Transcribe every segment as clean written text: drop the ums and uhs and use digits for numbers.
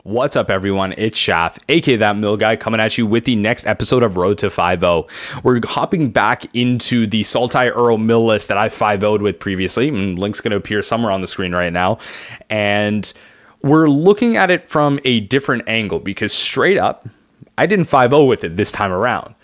What's up, everyone? It's Shaft, aka That Mill Guy, coming at you with the next episode of Road to 5-0. We're hopping back into the Sultai Uro mill list that I 5-0'd with previously, and link's going to appear somewhere on the screen right now. And we're looking at it from a different angle because straight up, I didn't 5-0 with it this time around.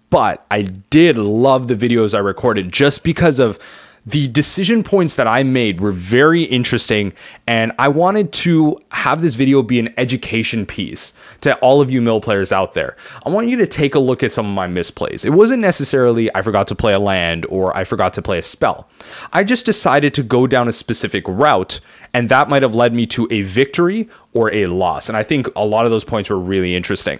But I did love the videos I recorded just because of the decision points that I made were very interesting, and I wanted to have this video be an education piece to all of you mill players out there. I want you to take a look at some of my misplays. It wasn't necessarily I forgot to play a land or I forgot to play a spell. I just decided to go down a specific route, and that might have led me to a victory or a loss. And I think a lot of those points were really interesting.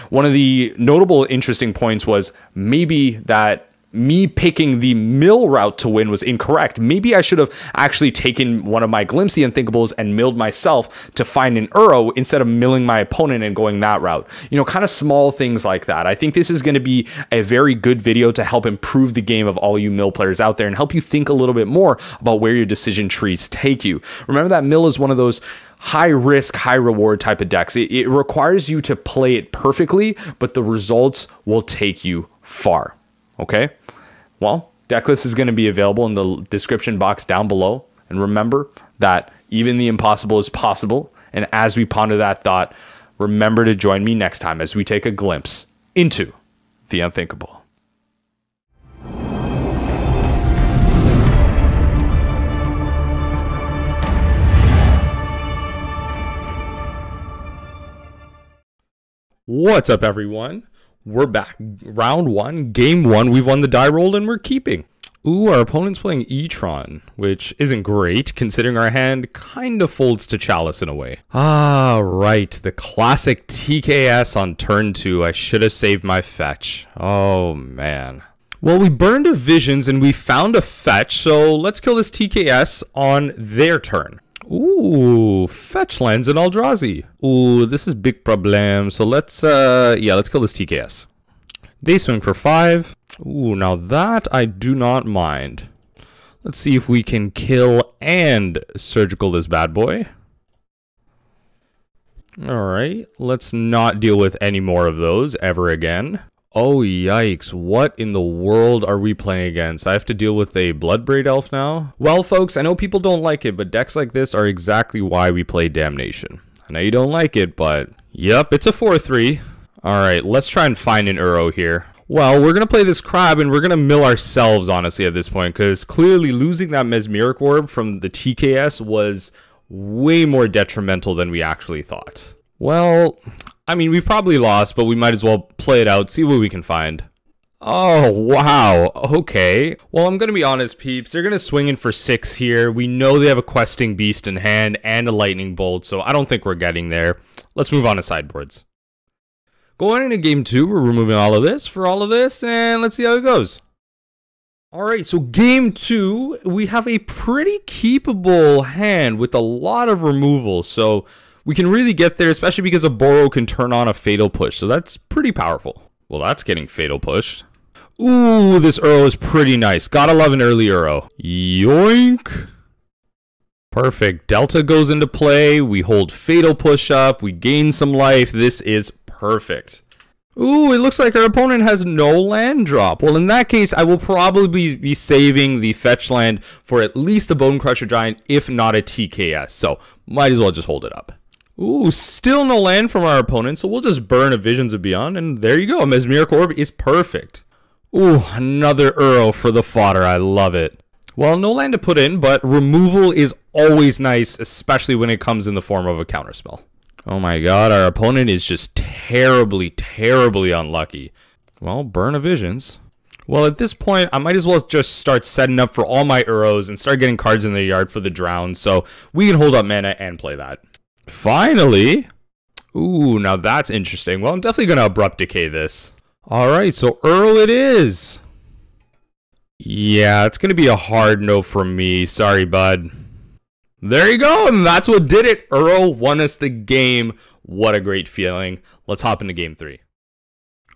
One of the notable interesting points was maybe that me picking the mill route to win was incorrect. Maybe I should have actually taken one of my Glimpse the Unthinkables and milled myself to find an Uro instead of milling my opponent and going that route. You know, kind of small things like that. I think this is going to be a very good video to help improve the game of all you mill players out there and help you think a little bit more about where your decision trees take you. Remember that mill is one of those high risk, high reward type of decks. It requires you to play it perfectly, but the results will take you far. Okay? Well, deck list is going to be available in the description box down below. And remember that even the impossible is possible. And as we ponder that thought, remember to join me next time as we take a glimpse into the unthinkable. What's up, everyone? We're back. Round one, game one. We've won the die roll and we're keeping. Ooh, our opponent's playing E-Tron, which isn't great considering our hand kind of folds to Chalice in a way. Ah, right. The classic TKS on turn 2. I should have saved my fetch. Oh, man. Well, we burned a Visions and we found a fetch, so let's kill this TKS on their turn. Ooh, fetch lands in Eldrazi. Ooh, this is big problem. So let's kill this TKS. They swing for 5. Ooh, now that I do not mind. Let's see if we can kill and surgical this bad boy. All right, let's not deal with any more of those ever again. Oh, yikes. What in the world are we playing against? I have to deal with a Bloodbraid Elf now? Well, folks, I know people don't like it, but decks like this are exactly why we play Damnation. I know you don't like it, but yep, it's a 4-3. All right, let's try and find an Uro here. Well, we're going to play this Crab, and we're going to mill ourselves, honestly, at this point, because clearly losing that Mesmeric Orb from the TKS was way more detrimental than we actually thought. Well, I mean, we probably lost, but we might as well play it out, see what we can find. Oh, wow. Okay. Well, I'm going to be honest, peeps. They're going to swing in for 6 here. We know they have a Questing Beast in hand and a Lightning Bolt, so I don't think we're getting there. Let's move on to sideboards. Going into game 2, we're removing all of this for all of this, and let's see how it goes. All right, so game 2, we have a pretty keepable hand with a lot of removal, so we can really get there, especially because a Borrow can turn on a Fatal Push, so that's pretty powerful. Well, that's getting Fatal Pushed. Ooh, this Uro is pretty nice. Gotta love an early Uro. Yoink. Perfect. Delta goes into play. We hold Fatal Push up. We gain some life. This is perfect. Ooh, it looks like our opponent has no land drop. Well, in that case, I will probably be saving the fetch land for at least the Bone Crusher Giant, if not a TKS, so might as well just hold it up. Ooh, still no land from our opponent, so we'll just burn a Visions of Beyond, and there you go. A Mesmeric Orb is perfect. Ooh, another Uro for the fodder. I love it. Well, no land to put in, but removal is always nice, especially when it comes in the form of a counterspell. Oh my god, our opponent is just terribly, terribly unlucky. Well, burn a Visions. Well, at this point, I might as well just start setting up for all my Uros and start getting cards in the yard for the Drown, so we can hold up mana and play that. Finally! Ooh, now that's interesting. Well, I'm definitely going to Abrupt Decay this. Alright, so Uro it is. Yeah, it's going to be a hard no from me. Sorry, bud. There you go, and that's what did it. Uro won us the game. What a great feeling. Let's hop into game 3.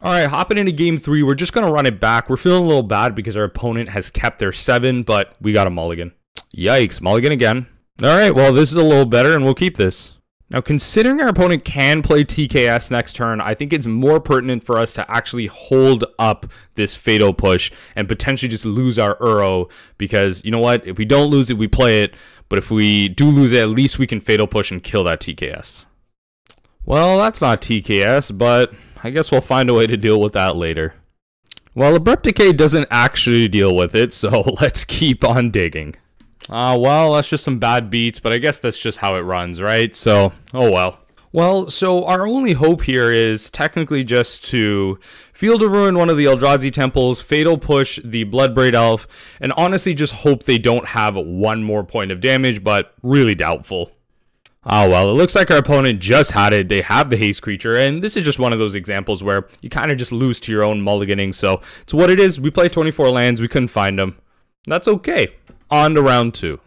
Alright, hopping into game 3, we're just going to run it back. We're feeling a little bad because our opponent has kept their 7, but we got a mulligan. Yikes, mulligan again. Alright, well, this is a little better, and we'll keep this. Now, considering our opponent can play TKS next turn, I think it's more pertinent for us to actually hold up this Fatal Push and potentially just lose our Uro, because, you know what, if we don't lose it, we play it, but if we do lose it, at least we can Fatal Push and kill that TKS. Well, that's not TKS, but I guess we'll find a way to deal with that later. Well, Abrupt Decay doesn't actually deal with it, so let's keep on digging. Well, that's just some bad beats, but I guess that's just how it runs, right? So, oh well. Well, so our only hope here is technically just to Field of Ruin one of the Eldrazi temples, Fatal Push the Bloodbraid Elf, and honestly just hope they don't have one more point of damage, but really doubtful. Oh well, it looks like our opponent just had it. They have the haste creature, and this is just one of those examples where you kind of just lose to your own mulliganing, so it's what it is. We play 24 lands, we couldn't find them. That's okay. On to round 2.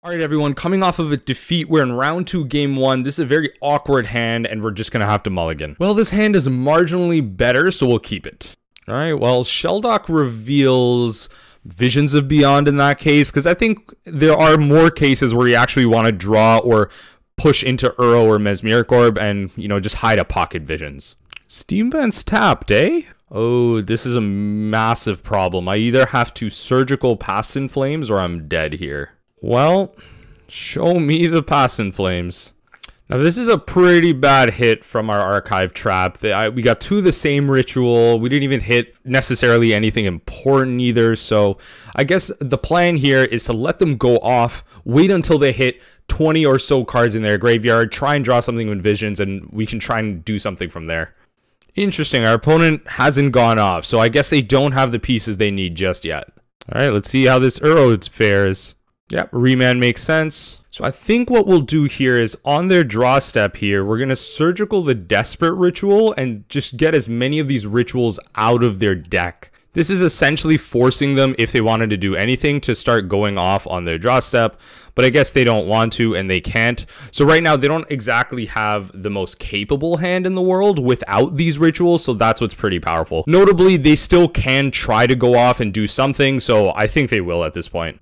Alright everyone, coming off of a defeat, we're in round 2, game 1. This is a very awkward hand, and we're just going to have to mulligan. Well, this hand is marginally better, so we'll keep it. Alright, well, Shelldock reveals Visions of Beyond in that case, because I think there are more cases where you actually want to draw or push into Uro or Mesmeric Orb and, you know, just hide a Pocket Visions. Steam Vents tapped, eh? Oh, this is a massive problem. I either have to Surgical Past in Flames or I'm dead here. Well, show me the Past in Flames. Now, this is a pretty bad hit from our Archive Trap. We got 2 of the same ritual. We didn't even hit necessarily anything important either. So I guess the plan here is to let them go off, wait until they hit 20 or so cards in their graveyard, try and draw something with Visions, and we can try and do something from there. Interesting, our opponent hasn't gone off, so I guess they don't have the pieces they need just yet. Alright, let's see how this Uro fares. Yep, Remand makes sense. So I think what we'll do here is, on their draw step here, we're going to Surgical the Desperate Ritual and just get as many of these rituals out of their deck. This is essentially forcing them, if they wanted to do anything, to start going off on their draw step, but I guess they don't want to and they can't. So right now they don't exactly have the most capable hand in the world without these rituals, so that's what's pretty powerful. Notably, they still can try to go off and do something, so I think they will at this point.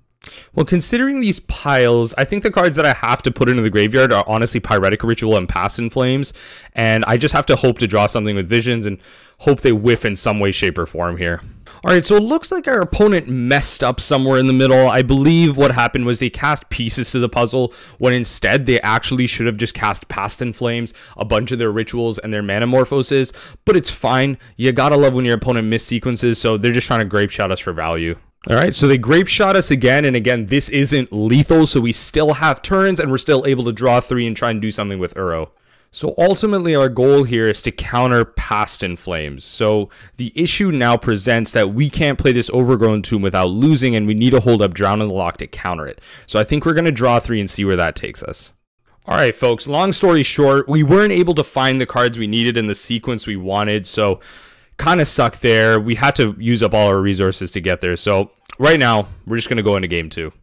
Well, considering these piles, I think the cards that I have to put into the graveyard are honestly Pyretic Ritual and Past in Flames, and I just have to hope to draw something with Visions and hope they whiff in some way, shape, or form here. Alright, so it looks like our opponent messed up somewhere in the middle. I believe what happened was they cast pieces to the puzzle, when instead they actually should have just cast Past in Flames, a bunch of their rituals, and their Manamorphoses, but it's fine. You gotta love when your opponent missequences, so they're just trying to grape shot us for value. Alright, so they grape shot us again, and again, this isn't lethal, so we still have turns, and we're still able to draw 3 and try and do something with Uro. So ultimately, our goal here is to counter Past in Flames. So the issue now presents that we can't play this Overgrown Tomb without losing, and we need to hold up Drown in the Loch to counter it. So I think we're going to draw 3 and see where that takes us. Alright folks, long story short, we weren't able to find the cards we needed in the sequence we wanted, so kind of sucked there. We had to use up all our resources to get there. So right now, we're just going to go into game 2.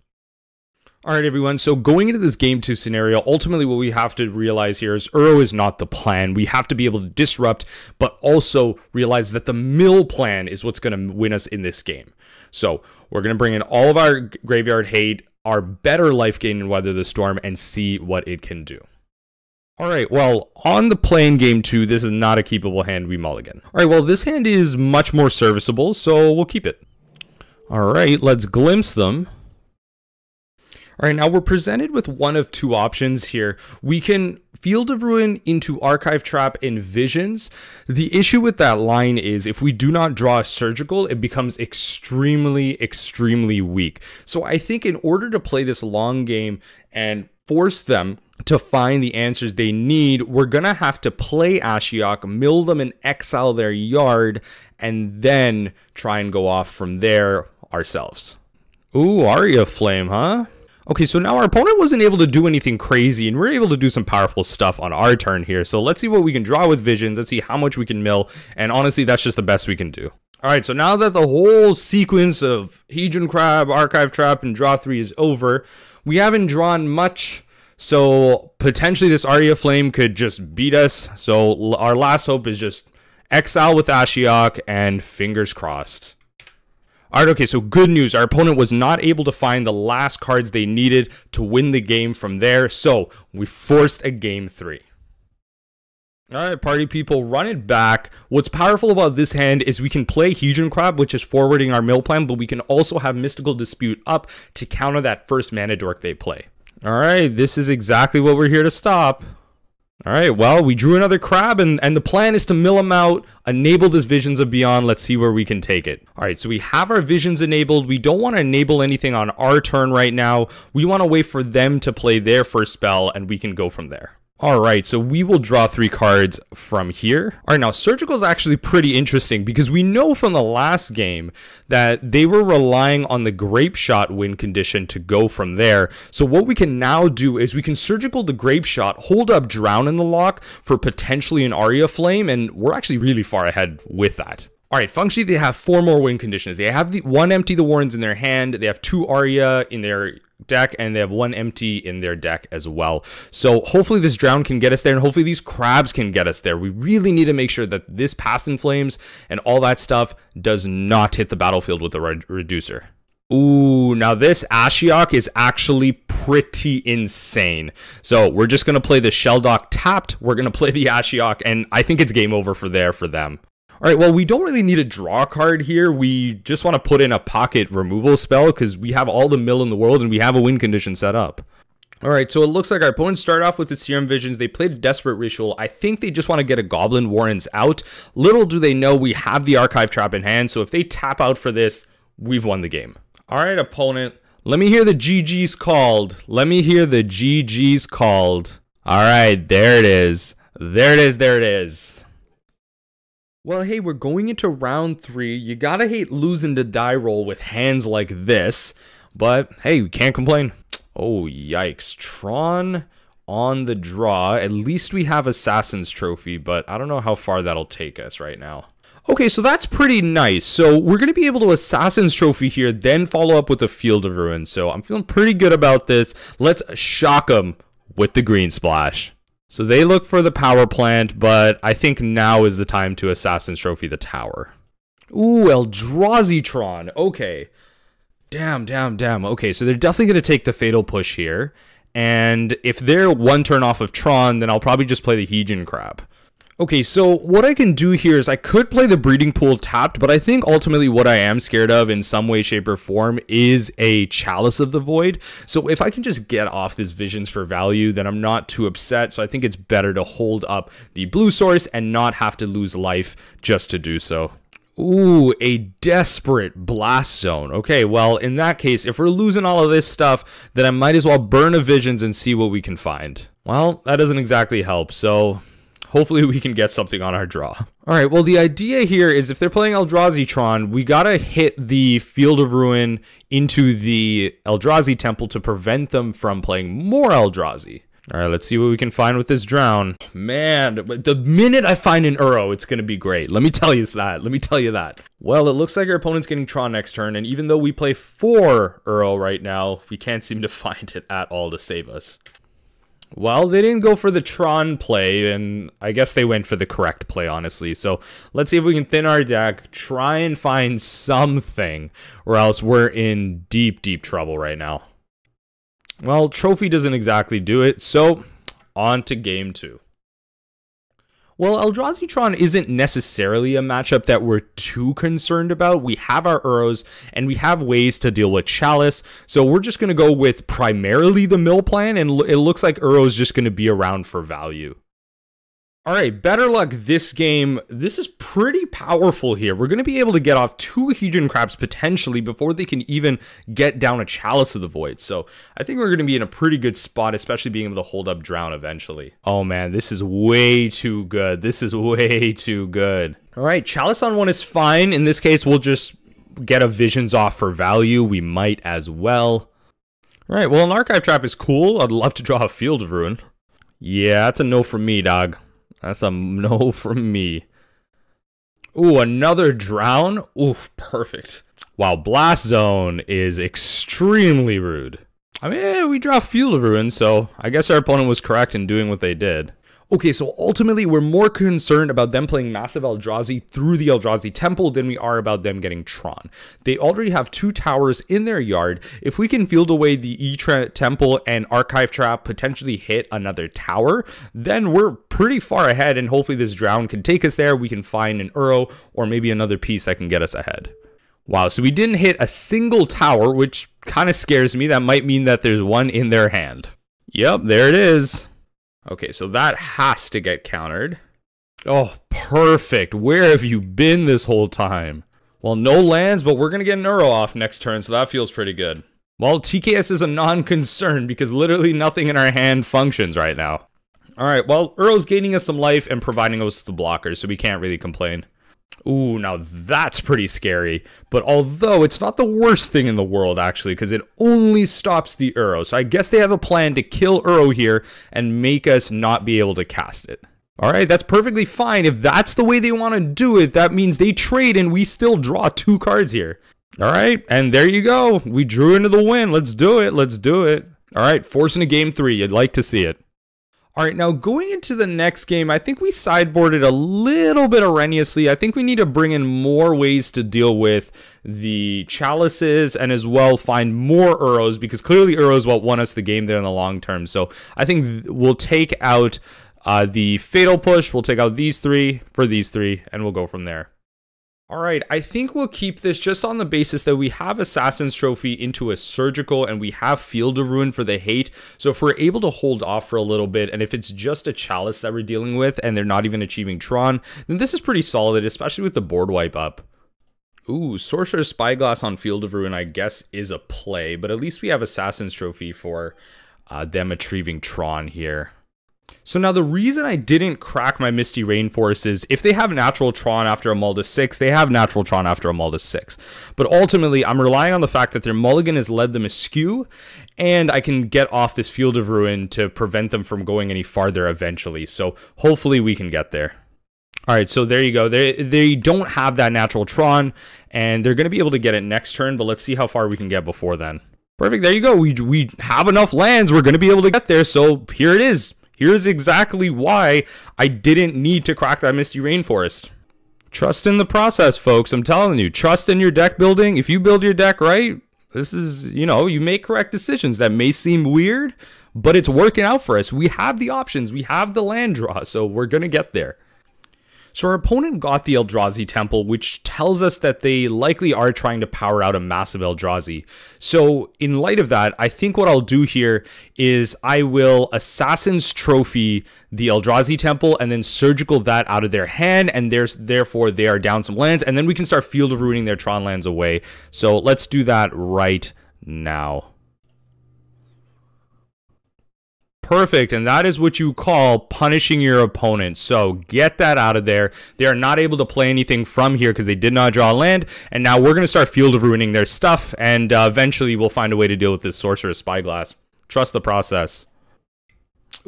Alright everyone, so going into this game 2 scenario, ultimately what we have to realize here is Uro is not the plan. We have to be able to disrupt, but also realize that the mill plan is what's going to win us in this game. So we're going to bring in all of our graveyard hate, our better life gain and Weather the Storm, and see what it can do. Alright, well, on the play in game 2, this is not a keepable hand, we mulligan. Alright, well, this hand is much more serviceable, so we'll keep it. Alright, let's glimpse them. Alright, now we're presented with one of 2 options here. We can Field of Ruin into Archive Trap and Visions. The issue with that line is if we do not draw a Surgical, it becomes extremely, extremely weak. So I think in order to play this long game and force them to find the answers they need, we're gonna have to play Ashiok, mill them and exile their yard, and then try and go off from there ourselves. Ooh, Aria Flame, huh? Okay, so now our opponent wasn't able to do anything crazy, and we're able to do some powerful stuff on our turn here. So let's see what we can draw with Visions. Let's see how much we can mill, and honestly, that's just the best we can do. Alright, so now that the whole sequence of Hedron Crab, Archive Trap, and Draw 3 is over, we haven't drawn much, so potentially this Aria Flame could just beat us. So our last hope is just exile with Ashiok, and fingers crossed. Alright, okay, so good news. Our opponent was not able to find the last cards they needed to win the game from there, so we forced a game 3. Alright, party people, run it back. What's powerful about this hand is we can play Hedron Crab, which is forwarding our mill plan, but we can also have Mystical Dispute up to counter that first mana dork they play. Alright, this is exactly what we're here to stop. Alright, well, we drew another crab, and the plan is to mill him out, enable this Visions of Beyond. Let's see where we can take it. Alright, so we have our Visions enabled. We don't want to enable anything on our turn right now. We want to wait for them to play their first spell, and we can go from there. Alright, so we will draw 3 cards from here. Alright, now Surgical is actually pretty interesting because we know from the last game that they were relying on the Grape Shot win condition to go from there. So what we can now do is we can Surgical the Grape Shot, hold up Drown in the lock for potentially an Aria Flame, and we're actually really far ahead with that. Alright, functionally they have 4 more win conditions. They have the 1 Empty the Warrens in their hand, they have 2 Aria in their deck, and they have 1 empty in their deck as well. So hopefully this Drown can get us there, and hopefully these crabs can get us there. We really need to make sure that this Past in Flames and all that stuff does not hit the battlefield with the reducer. Ooh, now this Ashiok is actually pretty insane. So we're just going to play the Shelldock tapped, we're going to play the Ashiok, and I think it's game over for them. Alright, well, we don't really need a draw card here. We just want to put in a pocket removal spell because we have all the mill in the world and we have a win condition set up. Alright, so it looks like our opponents started off with the Serum Visions. They played a Desperate Ritual. I think they just want to get a Goblin Warrens out. Little do they know we have the Archive Trap in hand, so if they tap out for this, we've won the game. Alright, opponent, let me hear the GG's called. Let me hear the GG's called. Alright, there it is. There it is, there it is. Well, hey, we're going into round 3. You gotta hate losing the die roll with hands like this. But, hey, we can't complain. Oh, yikes. Tron on the draw. At least we have Assassin's Trophy, but I don't know how far that'll take us right now. Okay, so that's pretty nice. So we're going to be able to Assassin's Trophy here, then follow up with the Field of Ruin. So I'm feeling pretty good about this. Let's shock them with the Green Splash. So they look for the power plant, but I think now is the time to Assassin's Trophy the tower. Ooh, Eldrazi Tron. Okay. Damn. Okay, so they're definitely going to take the Fatal Push here. And if they're 1 turn off of Tron, then I'll probably just play the Hedron Crab. Okay, so what I can do here is I could play the Breeding Pool tapped, but I think ultimately what I am scared of in some way, shape, or form is a Chalice of the Void. So if I can just get off this Visions for value, then I'm not too upset. So I think it's better to hold up the blue source and not have to lose life just to do so. Ooh, a Desperate Blast Zone. Okay, well, in that case, if we're losing all of this stuff, then I might as well burn a Visions and see what we can find. Well, that doesn't exactly help, so hopefully we can get something on our draw. Alright, well the idea here is if they're playing Eldrazi Tron, we gotta hit the Field of Ruin into the Eldrazi Temple to prevent them from playing more Eldrazi. Alright, let's see what we can find with this Drown. Man, the minute I find an Uro, it's gonna be great. Let me tell you that. Well, it looks like our opponent's getting Tron next turn, and even though we play 4 Uro right now, we can't seem to find it at all to save us. Well, they didn't go for the Tron play, and I guess they went for the correct play, honestly. So let's see if we can thin our deck, try and find something, or else we're in deep trouble right now. Well, Trophy doesn't exactly do it, so on to game 2. Well, Eldrazi Tron isn't necessarily a matchup that we're too concerned about. We have our Uros, and we have ways to deal with Chalice, so we're just going to go with primarily the mill plan, and it looks like Uro's just going to be around for value. Alright, better luck this game. This is pretty powerful here. We're going to be able to get off 2 Hedron Crabs potentially before they can even get down a Chalice of the Void. So I think we're going to be in a pretty good spot, especially being able to hold up Drown eventually. Oh man, this is way too good. Alright, Chalice on 1 is fine. In this case, we'll just get a Visions off for value. We might as well. Alright, well, an Archive Trap is cool. I'd love to draw a Field of Ruin. Yeah, that's a no from me, dog. That's a no from me. Ooh, another Drown? Ooh, perfect. Wow, Blast Zone is extremely rude. I mean, we draw Field of Ruin, so I guess our opponent was correct in doing what they did. Okay, so ultimately, we're more concerned about them playing Massive Eldrazi through the Eldrazi Temple than we are about them getting Tron. They already have 2 towers in their yard. If we can field away the Temple and Archive Trap, potentially hit another tower, then we're pretty far ahead, and hopefully this Drown can take us there. We can find an Uro or maybe another piece that can get us ahead. Wow, so we didn't hit a single tower, which kind of scares me. That might mean that there's one in their hand. Yep, there it is. Okay, so that has to get countered. Oh, perfect. Where have you been this whole time? Well, no lands, but we're going to get an Uro off next turn, so that feels pretty good. Well, TKS is a non-concern because literally nothing in our hand functions right now. All right, well, Uro's gaining us some life and providing us the blockers, so we can't really complain. Ooh, now that's pretty scary. But although it's not the worst thing in the world, actually, because it only stops the Uro. So I guess they have a plan to kill Uro here and make us not be able to cast it. All right, that's perfectly fine. If that's the way they want to do it, that means they trade and we still draw 2 cards here. All right, and there you go. We drew into the win. Let's do it. Let's do it. All right, forcing a game 3. You'd like to see it. All right, now going into the next game, I think we sideboarded a little bit erroneously. I think we need to bring in more ways to deal with the chalices and as well find more Uros because clearly Uros what won us the game there in the long term. So I think we'll take out the Fatal Push, we'll take out these 3 for these 3, and we'll go from there. All right, I think we'll keep this just on the basis that we have Assassin's Trophy into a Surgical and we have Field of Ruin for the hate. So if we're able to hold off for a little bit, and if it's just a Chalice that we're dealing with and they're not even achieving Tron, then this is pretty solid, especially with the board wipe up. Ooh, Sorcerer's Spyglass on Field of Ruin, I guess, is a play, but at least we have Assassin's Trophy for them achieving Tron here. So now the reason I didn't crack my Misty Rainforest is if they have natural Tron after a mull to 6, they have natural Tron after a mull to 6. But ultimately, I'm relying on the fact that their mulligan has led them askew, and I can get off this Field of Ruin to prevent them from going any farther eventually. So hopefully we can get there. All right, so there you go. They don't have that natural Tron, and they're going to be able to get it next turn, but let's see how far we can get before then. Perfect, there you go. We have enough lands. We're going to be able to get there, so here it is. Here's exactly why I didn't need to crack that Misty Rainforest. Trust in the process, folks. I'm telling you, trust in your deck building. If you build your deck right, this is, you know, you make correct decisions. That may seem weird, but it's working out for us. We have the options. We have the land draw, so we're going to get there. So our opponent got the Eldrazi Temple, which tells us that they likely are trying to power out a massive Eldrazi. So in light of that, I think what I'll do here is I will Assassin's Trophy the Eldrazi Temple and then Surgical that out of their hand, and therefore they are down some lands, and then we can start Field of Ruining their Tron lands away. So let's do that right now. Perfect, and that is what you call punishing your opponent. So get that out of there. They are not able to play anything from here because they did not draw land, and now we're going to start Field of Ruining their stuff, and eventually we'll find a way to deal with this Sorcerer's Spyglass. Trust the process.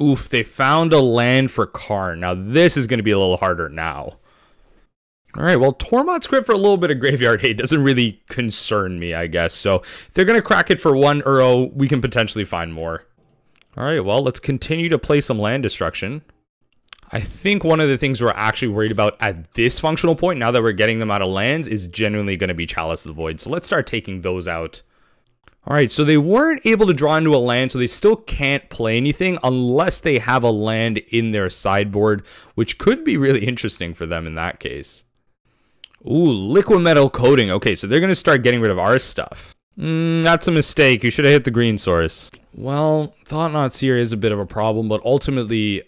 Oof, they found a land for Karn. Now this is going to be a little harder now. All right, well, Tormod's Crypt for a little bit of graveyard hate doesn't really concern me, I guess. So if they're going to crack it for 1 Uro, we can potentially find more. All right, well, let's continue to play some land destruction. I think one of the things we're actually worried about at this functional point, now that we're getting them out of lands, is genuinely going to be Chalice of the Void. So let's start taking those out. All right, so they weren't able to draw into a land, so they still can't play anything unless they have a land in their sideboard, which could be really interesting for them in that case. Ooh, Liquid Metal Coating. Okay, so they're going to start getting rid of our stuff. That's a mistake. You should have hit the green source. Well, Thought-Knot Seer is a bit of a problem, but ultimately,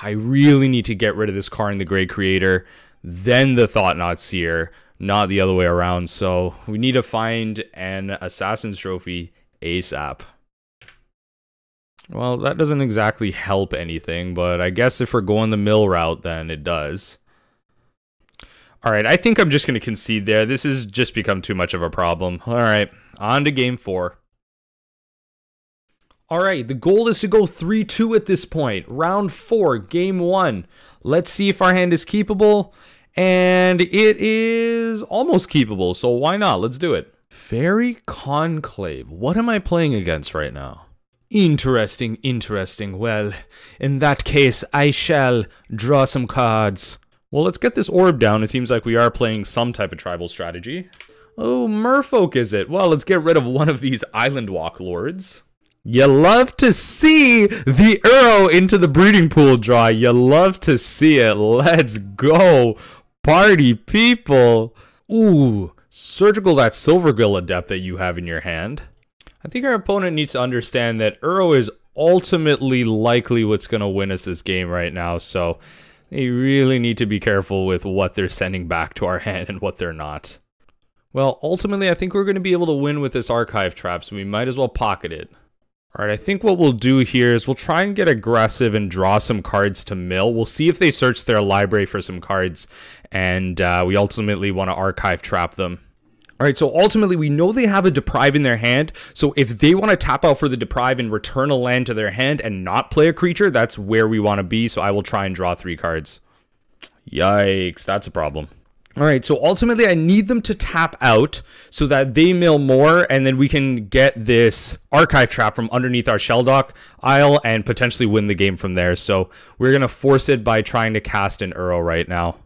I really need to get rid of this Karn the Great Creator, then the Thought-Knot Seer, not the other way around. So we need to find an Assassin's Trophy ASAP. Well, that doesn't exactly help anything, but I guess if we're going the mill route, then it does. All right, I think I'm just going to concede there. This has just become too much of a problem. All right, on to game 4. All right, the goal is to go 3-2 at this point. Round 4, game 1. Let's see if our hand is keepable. And it is almost keepable, so why not? Let's do it. Fairy Conclave. What am I playing against right now? Interesting, interesting. Well, in that case, I shall draw some cards. Well, let's get this orb down. It seems like we are playing some type of tribal strategy. Oh, merfolk is it? Well, let's get rid of one of these island walk lords. You love to see the Uro into the breeding pool draw. You love to see it. Let's go. Party people. Ooh, surgical that Silvergill Adept that you have in your hand. I think our opponent needs to understand that Uro is ultimately likely what's going to win us this game right now. So they really need to be careful with what they're sending back to our hand and what they're not. Well, ultimately, I think we're going to be able to win with this archive trap, so we might as well pocket it. All right, I think what we'll do here is we'll try and get aggressive and draw some cards to mill. We'll see if they search their library for some cards, and we ultimately want to archive trap them. All right, so ultimately, we know they have a Deprive in their hand, so if they want to tap out for the Deprive and return a land to their hand and not play a creature, that's where we want to be, so I will try and draw 3 cards. Yikes, that's a problem. All right, so ultimately, I need them to tap out so that they mill more, and then we can get this archive trap from underneath our Shelldock Isle and potentially win the game from there. So we're going to force it by trying to cast an Uro right now.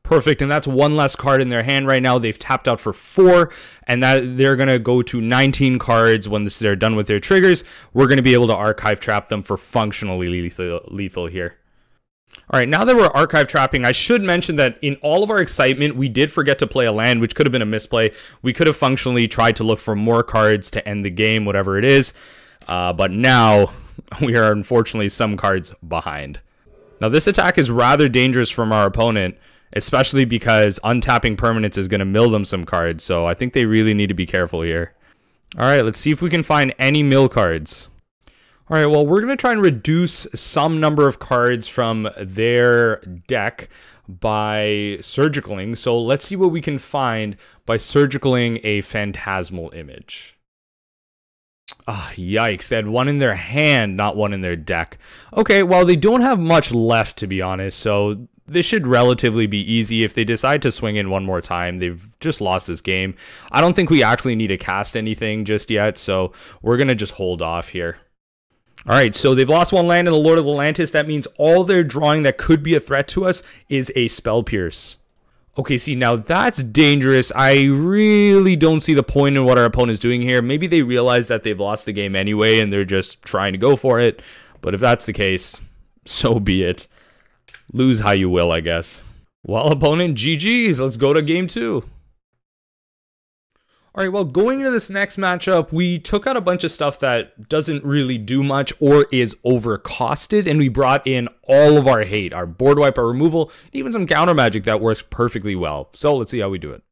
Perfect, and that's 1 less card in their hand right now. They've tapped out for 4, and that they're going to go to 19 cards when they're done with their triggers. We're going to be able to archive trap them for functionally lethal here. All right, now that we're archive trapping, I should mention that in all of our excitement, we did forget to play a land, which could have been a misplay. We could have functionally tried to look for more cards to end the game, whatever it is. But now we are unfortunately some cards behind. Now, this attack is rather dangerous from our opponent, especially because untapping permanents is going to mill them some cards. So I think they really need to be careful here. All right, let's see if we can find any mill cards. All right, well, we're going to try and reduce some number of cards from their deck by surgicaling. So let's see what we can find by surgicaling a phantasmal image. Ah, yikes. They had 1 in their hand, not 1 in their deck. Okay, well, they don't have much left, to be honest, so this should relatively be easy. If they decide to swing in 1 more time, they've just lost this game. I don't think we actually need to cast anything just yet, so we're going to just hold off here. All right, so they've lost 1 land in the Lord of Atlantis. That means all they're drawing that could be a threat to us is a Spell Pierce. Okay, see, now that's dangerous. I really don't see the point in what our opponent's doing here. Maybe they realize that they've lost the game anyway, and they're just trying to go for it. But if that's the case, so be it. Lose how you will, I guess. Well, opponent, GG's. Let's go to game 2. All right, well, going into this next matchup, we took out a bunch of stuff that doesn't really do much or is overcosted, and we brought in all of our hate, our board wipe, our removal, even some counter magic that works perfectly well. So let's see how we do it.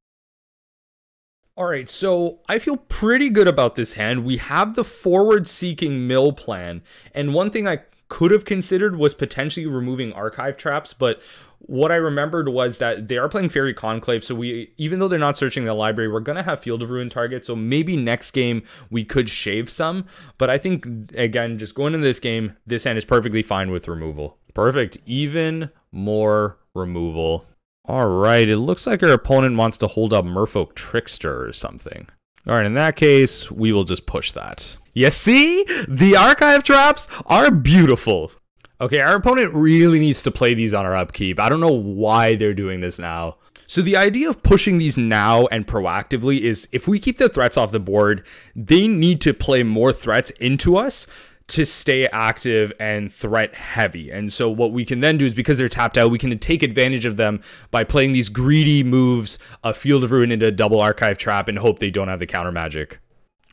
All right, so I feel pretty good about this hand. We have the forward-seeking mill plan, and one thing I could have considered was potentially removing archive traps, but what I remembered was that they are playing Fairy Conclave, so even though they're not searching the library, we're going to have Field of Ruin targets, so maybe next game we could shave some, but I think, again, just going into this game, this hand is perfectly fine with removal. Perfect. Even more removal. All right, it looks like our opponent wants to hold up Merfolk Trickster or something. All right, in that case, we will just push that. You see? The archive traps are beautiful. Okay, our opponent really needs to play these on our upkeep. I don't know why they're doing this now. So the idea of pushing these now and proactively is if we keep the threats off the board, they need to play more threats into us to stay active and threat heavy. And so what we can then do is, because they're tapped out, we can take advantage of them by playing these greedy moves, a Field of Ruin into a double archive trap, and hope they don't have the counter magic.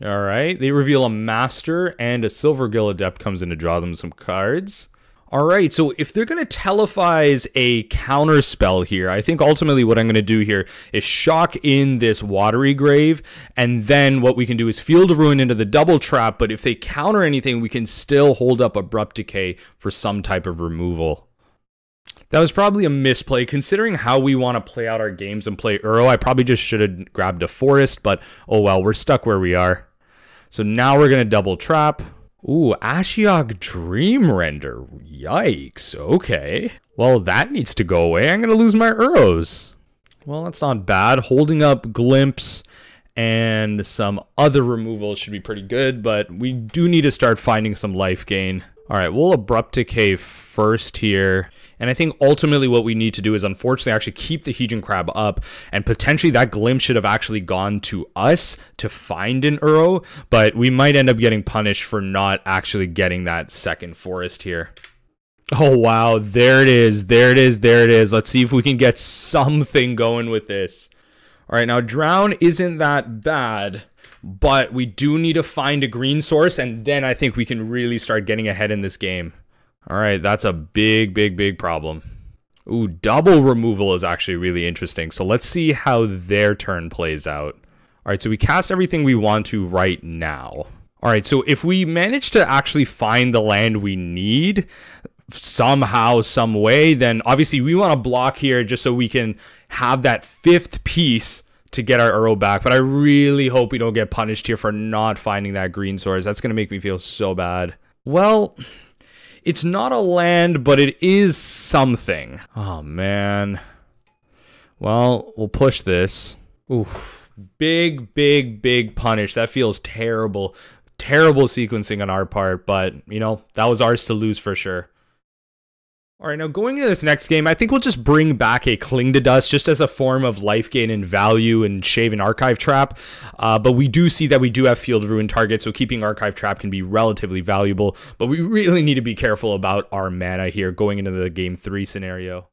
All right, they reveal a Master, and a Silvergill Adept comes in to draw them some cards. All right, so if they're going to telephase a counter spell here, I think ultimately what I'm going to do here is shock in this Watery Grave, and then what we can do is Field of Ruin into the double trap, but if they counter anything, we can still hold up Abrupt Decay for some type of removal. That was probably a misplay. Considering how we want to play out our games and play Uro, I probably just should have grabbed a Forest, but oh well, we're stuck where we are. So now we're going to double trap. Ooh, Ashiok Dream Render. Yikes. Okay. Well, that needs to go away. I'm going to lose my Uros. Well, that's not bad. Holding up Glimpse and some other removals should be pretty good, but we do need to start finding some life gain. All right, we'll Abrupt Decay first here. And I think ultimately what we need to do is unfortunately actually keep the Hedron Crab up, and potentially that Glimpse should have actually gone to us to find an Uro, but we might end up getting punished for not actually getting that second forest here. Oh, wow, there it is, there it is, there it is. Let's see if we can get something going with this. All right, now Drown isn't that bad, but we do need to find a green source, and then I think we can really start getting ahead in this game. All right, that's a big, big, big problem. Ooh, double removal is actually really interesting. So let's see how their turn plays out. All right, so we cast everything we want to right now. All right, so if we manage to actually find the land we need somehow, some way, then obviously we want to block here just so we can have that fifth piece to get our Uro back. But I really hope we don't get punished here for not finding that green source. That's going to make me feel so bad. Well, it's not a land, but it is something. Oh, man. Well, we'll push this. Oof. Big, big, big punish. That feels terrible. Terrible sequencing on our part, but, you know, that was ours to lose for sure. All right, now going into this next game, I think we'll just bring back a Cling to Dust just as a form of life gain and value and shave an Archive Trap. But we do see that we do have Field Ruin targets, so keeping Archive Trap can be relatively valuable. But we really need to be careful about our mana here going into the game 3 scenario.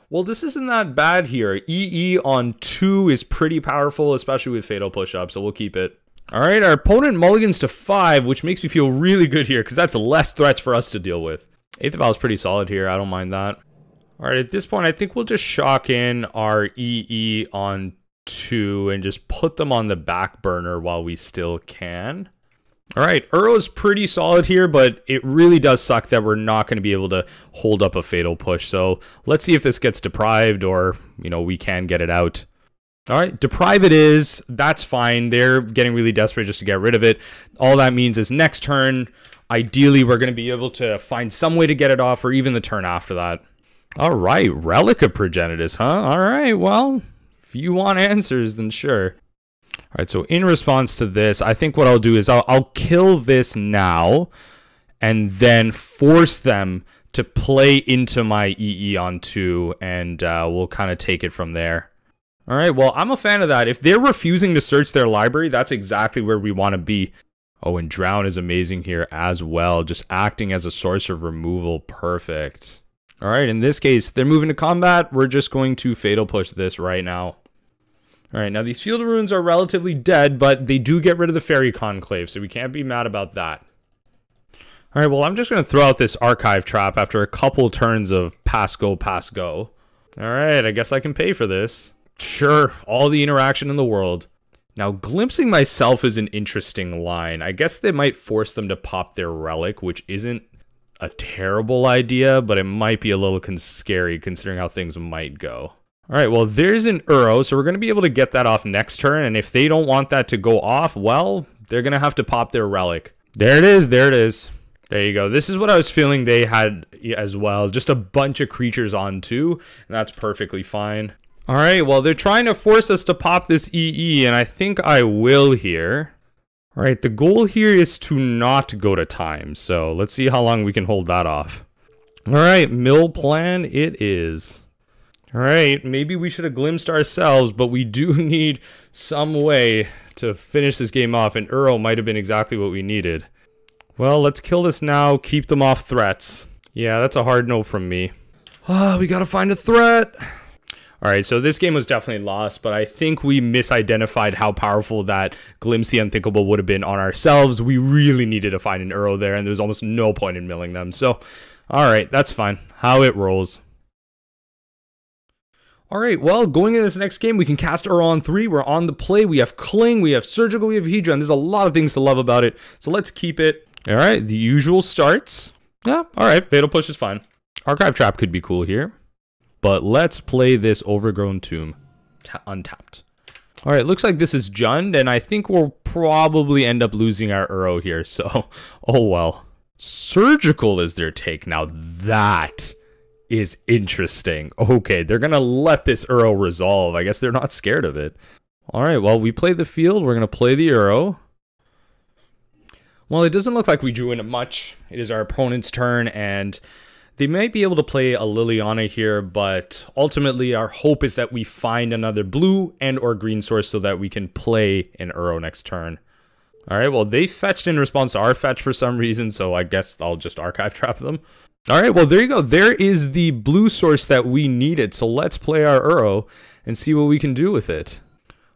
Well, this isn't that bad here. EE on 2 is pretty powerful, especially with Fatal Push-Up, so we'll keep it. All right, our opponent mulligans to 5, which makes me feel really good here because that's less threats for us to deal with. Eighth of Owl is pretty solid here. I don't mind that. All right, at this point, I think we'll just shock in our EE on 2 and just put them on the back burner while we still can. All right, Uro is pretty solid here, but it really does suck that we're not going to be able to hold up a Fatal Push. So let's see if this gets deprived or, you know, we can get it out. All right, deprive it is. That's fine. They're getting really desperate just to get rid of it. All that means is next turn, ideally, we're going to be able to find some way to get it off, or even the turn after that. All right, Relic of Progenitus, huh? All right, well, if you want answers, then sure. All right, so in response to this, I think what I'll do is I'll kill this now, and then force them to play into my EE on 2, and we'll kind of take it from there. All right, well, I'm a fan of that. If they're refusing to search their library, that's exactly where we want to be. Oh, and Drown is amazing here as well. Just acting as a source of removal. Perfect. All right, in this case, if they're moving to combat, we're just going to Fatal Push this right now. All right, now these Field Ruins are relatively dead, but they do get rid of the Fairy Conclave, so we can't be mad about that. All right, well, I'm just going to throw out this Archive Trap after a couple turns of pass, go, pass, go. All right, I guess I can pay for this. Sure, all the interaction in the world. Now, glimpsing myself is an interesting line. I guess they might force them to pop their Relic, which isn't a terrible idea, but it might be a little scary considering how things might go. All right, well, there's an Uro, so we're going to be able to get that off next turn, and if they don't want that to go off, well, they're going to have to pop their Relic. There it is, there it is. There you go. This is what I was feeling they had as well. Just a bunch of creatures on too, and that's perfectly fine. All right, well, they're trying to force us to pop this EE, and I think I will here. All right, the goal here is to not go to time, so let's see how long we can hold that off. All right, mill plan it is. All right, maybe we should have glimpsed ourselves, but we do need some way to finish this game off, and Uro might have been exactly what we needed. Well, let's kill this now, keep them off threats. Yeah, that's a hard no from me. Ah, we gotta find a threat. All right, so this game was definitely lost, but I think we misidentified how powerful that Glimpse the Unthinkable would have been on ourselves. We really needed to find an Uro there, and there was almost no point in milling them. So, all right, that's fine. How it rolls. All right, well, going into this next game, we can cast Uro on 3. We're on the play. We have Cling, we have Surgical, we have Hedron. There's a lot of things to love about it, so let's keep it. All right, the usual starts. Yeah, all right, Fatal Push is fine. Archive Trap could be cool here. But let's play this Overgrown Tomb untapped. All right, looks like this is Jund, and I think we'll probably end up losing our Uro here, so oh well. Surgical is their take. Now that is interesting. Okay, they're gonna let this Uro resolve. I guess they're not scared of it. All right, well, we played the field. We're going to play the Uro. Well, it doesn't look like we drew in much. It is our opponent's turn, and they might be able to play a Liliana here, but ultimately our hope is that we find another blue and or green source so that we can play an Uro next turn. All right, well, they fetched in response to our fetch for some reason, so I guess I'll just archive trap them. All right, well, there you go. There is the blue source that we needed, so let's play our Uro and see what we can do with it.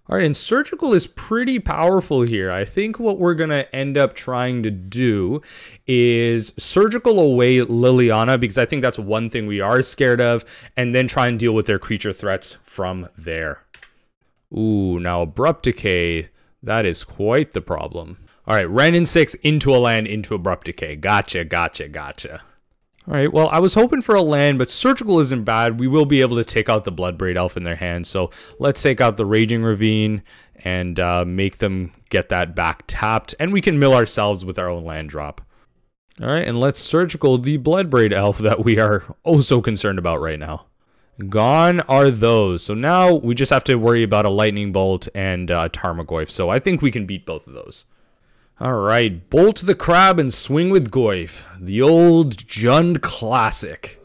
All right, and Surgical is pretty powerful here. I think what we're going to end up trying to do is Surgical away Liliana, because I think that's one thing we are scared of, and then try and deal with their creature threats from there. Ooh, now Abrupt Decay, that is quite the problem. All right, Wrenn and 6 into a land, into Abrupt Decay. Gotcha, gotcha, gotcha. All right, well, I was hoping for a land, but Surgical isn't bad. We will be able to take out the Bloodbraid Elf in their hand. So let's take out the Raging Ravine and make them get that back tapped. And we can mill ourselves with our own land drop. All right, and let's Surgical the Bloodbraid Elf that we are oh so concerned about right now. Gone are those. So now we just have to worry about a Lightning Bolt and Tarmogoyf. So I think we can beat both of those. All right, bolt the crab and swing with Goyf, the old Jund classic.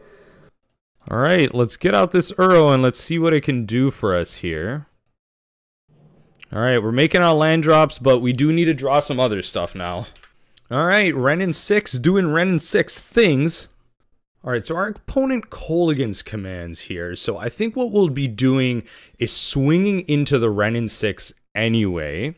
All right, let's get out this Uro and let's see what it can do for us here. All right, we're making our land drops, but we do need to draw some other stuff now. All right, Wrenn and 6 doing Wrenn and 6 things. All right, so our opponent Kolaghan's commands here. So I think what we'll be doing is swinging into the Wrenn and 6 anyway.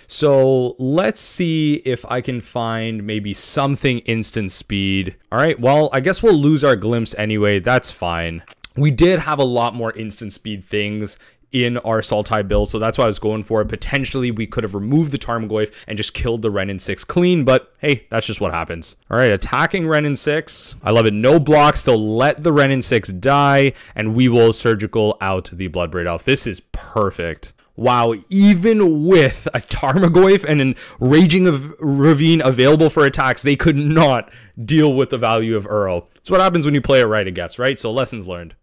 So let's see if I can find maybe something instant speed. All right, well, I guess we'll lose our Glimpse anyway. That's fine. We did have a lot more instant speed things in our Sultai build, so that's why I was going for it. Potentially, we could have removed the Tarmogoyf and just killed the Wrenn and 6 clean, but hey, that's just what happens. All right, attacking Wrenn and 6. I love it. No blocks. They'll let the Wrenn and 6 die, and we will Surgical out the Bloodbraid Elf. This is perfect. Wow, even with a Tarmogoyf and a Raging Ravine available for attacks, they could not deal with the value of Uro. That's what happens when you play it right, I guess, right? So lessons learned.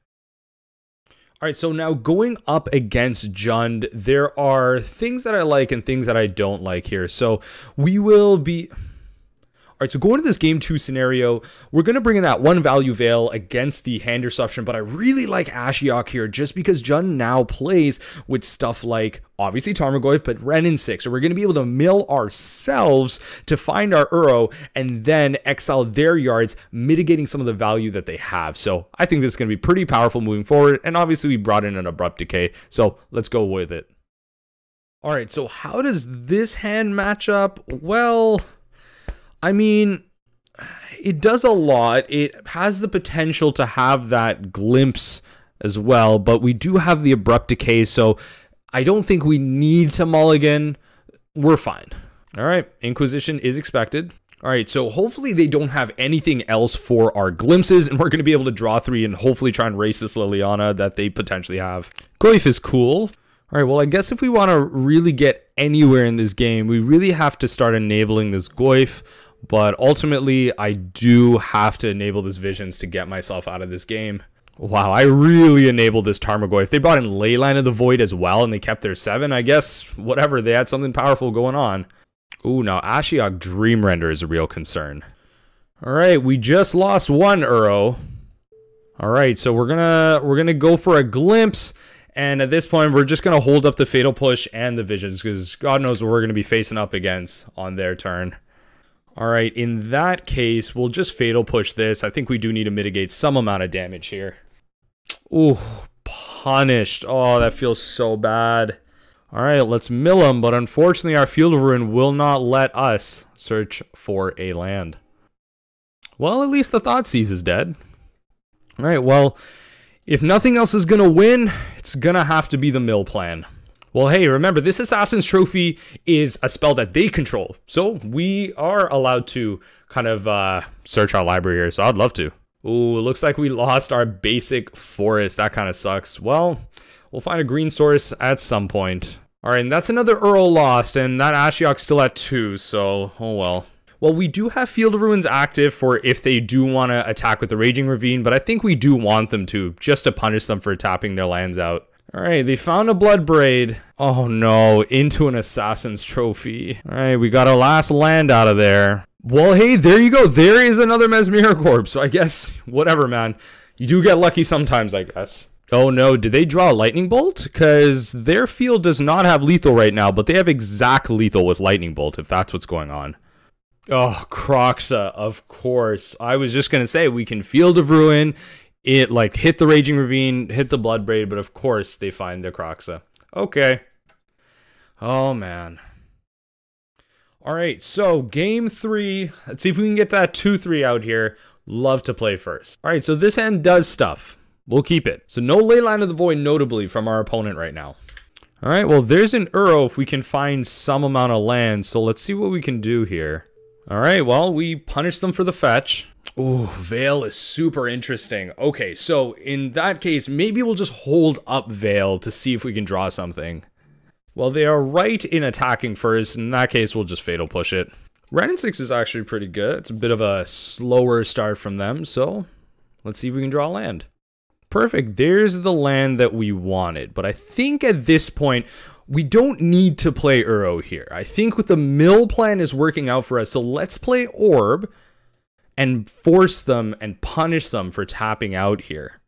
All right, so now going up against Jund, there are things that I like and things that I don't like here. So we will be... All right, so going to this game 2 scenario, we're going to bring in that one value Veil against the hand disruption, but I really like Ashiok here just because Jund now plays with stuff like, obviously Tarmogoyf, but Wrenn and 6. So we're going to be able to mill ourselves to find our Uro and then exile their yards, mitigating some of the value that they have. So I think this is going to be pretty powerful moving forward, and obviously we brought in an Abrupt Decay, so let's go with it. All right, so how does this hand match up? Well... I mean, it does a lot. It has the potential to have that Glimpse as well, but we do have the Abrupt Decay, so I don't think we need to mulligan. We're fine. All right, Inquisition is expected. All right, so hopefully they don't have anything else for our Glimpses, and we're going to be able to draw 3 and hopefully try and race this Liliana that they potentially have. Goyf is cool. All right, well, I guess if we want to really get anywhere in this game, we really have to start enabling this Goyf. But ultimately, I do have to enable this Visions to get myself out of this game. Wow, I really enabled this Tarmogoyf. They brought in Leyline of the Void as well, and they kept their 7. I guess, whatever, they had something powerful going on. Ooh, now Ashiok Dream Render is a real concern. All right, we just lost one Uro. All right, so we're gonna go for a Glimpse. And at this point, we're just going to hold up the Fatal Push and the Visions, because God knows what we're going to be facing up against on their turn. All right, in that case, we'll just Fatal Push this. I think we do need to mitigate some amount of damage here. Ooh, punished. Oh, that feels so bad. All right, let's mill him, but unfortunately, our Field of Ruin will not let us search for a land. Well, at least the Thoughtseize is dead. All right, well, if nothing else is going to win, it's going to have to be the mill plan. Well, hey, remember, this Assassin's Trophy is a spell that they control. So we are allowed to kind of search our library here. So I'd love to. Ooh, it looks like we lost our basic forest. That kind of sucks. Well, we'll find a green source at some point. All right, and that's another Uro lost. And that Ashiok's still at 2. So, oh well. Well, we do have Field of Ruins active for if they do want to attack with the Raging Ravine. But I think we do want them to, just to punish them for tapping their lands out. All right, they found a blood braid. Oh no, into an assassin's trophy. All right, we got our last land out of there. Well, hey, there you go. There is another Mesmeric Orb. So I guess, whatever, man. You do get lucky sometimes, I guess. Oh no, did they draw a lightning bolt? Because their field does not have lethal right now, but they have exact lethal with lightning bolt, if that's what's going on. Oh, Croxa, of course. I was just going to say, we can Field of Ruin, it like hit the Raging Ravine, hit the Blood Braid, but of course they find the Croxa. Okay. Oh, man. All right, so game 3. Let's see if we can get that 2-3 out here. Love to play first. All right, so this hand does stuff. We'll keep it. So no Leyline of the Void notably from our opponent right now. All right, well, there's an Uro if we can find some amount of land. So let's see what we can do here. All right, well, we punish them for the fetch. Ooh, Veil is super interesting. Okay, so in that case, maybe we'll just hold up Veil to see if we can draw something. Well, they are right in attacking first. In that case, we'll just Fatal Push it. Red and 6 is actually pretty good. It's a bit of a slower start from them, so let's see if we can draw land. Perfect. There's the land that we wanted. But I think at this point, we don't need to play Uro here. I think with the mill plan is working out for us. So let's play Orb and force them and punish them for tapping out here.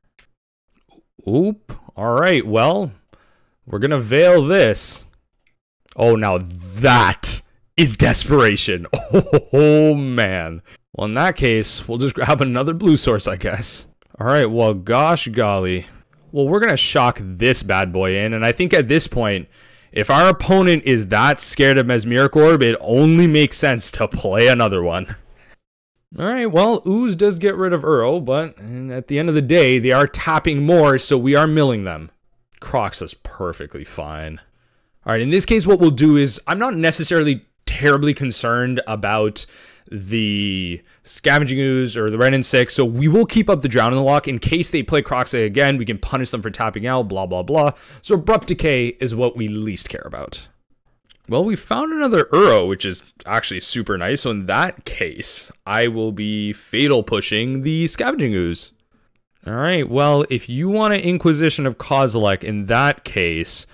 Oop. All right. Well, we're going to Veil this. Oh, now that is desperation. Oh, man. Well, in that case, we'll just grab another blue source, I guess. All right, well, gosh golly. Well, we're going to shock this bad boy in, and I think at this point, if our opponent is that scared of Mesmeric Orb, it only makes sense to play another one. All right, well, Ooze does get rid of Uro, but at the end of the day, they are tapping more, so we are milling them. Croxa's perfectly fine. All right, in this case, what we'll do is, I'm not necessarily terribly concerned about the Scavenging Ooze or the Red and 6, so we will keep up the Drowning Lock in case they play Croxa again. We can punish them for tapping out, blah, blah, blah. So Abrupt Decay is what we least care about. Well, we found another Uro, which is actually super nice. So in that case, I will be Fatal Pushing the Scavenging Ooze. All right, well, if you want an Inquisition of Kozilek, in that case,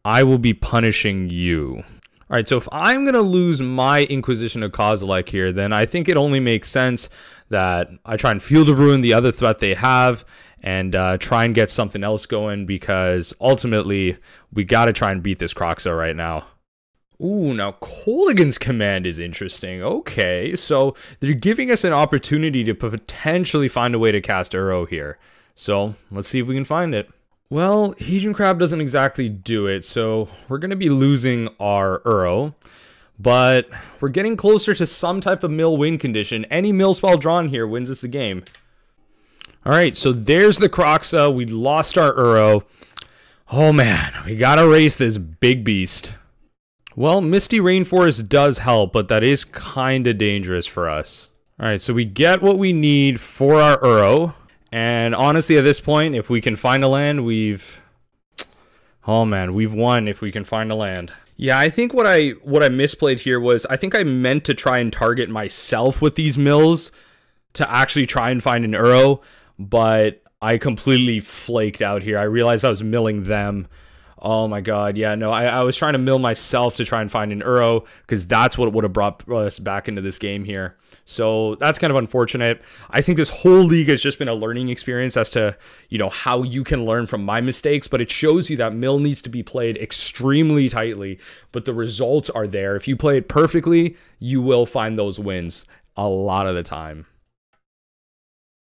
I will be punishing you. All right, so if I'm going to lose my Inquisition of Kozilek here, then I think it only makes sense that I try and Field of Ruin the other threat they have and try and get something else going, because ultimately we got to try and beat this Croxa right now. Ooh, now Kolaghan's Command is interesting. Okay, so they're giving us an opportunity to potentially find a way to cast Uro here. So let's see if we can find it. Well, Hedron Crab doesn't exactly do it, so we're going to be losing our Uro. But we're getting closer to some type of mill win condition. Any mill spell drawn here wins us the game. Alright, so there's the Croxa. We lost our Uro. Oh man, we got to race this big beast. Well, Misty Rainforest does help, but that is kind of dangerous for us. Alright, so we get what we need for our Uro. And honestly, at this point, if we can find a land, oh man, we've won if we can find a land. Yeah, I think what I misplayed here was, I think I meant to try and target myself with these mills to actually try and find an Uro, but I completely flaked out here. I realized I was milling them. Oh my god, yeah, no, I was trying to mill myself to try and find an Uro, because that's what would have brought us back into this game here. So that's kind of unfortunate. I think this whole league has just been a learning experience as to, you know, how you can learn from my mistakes, but it shows you that mill needs to be played extremely tightly, but the results are there. If you play it perfectly, you will find those wins a lot of the time.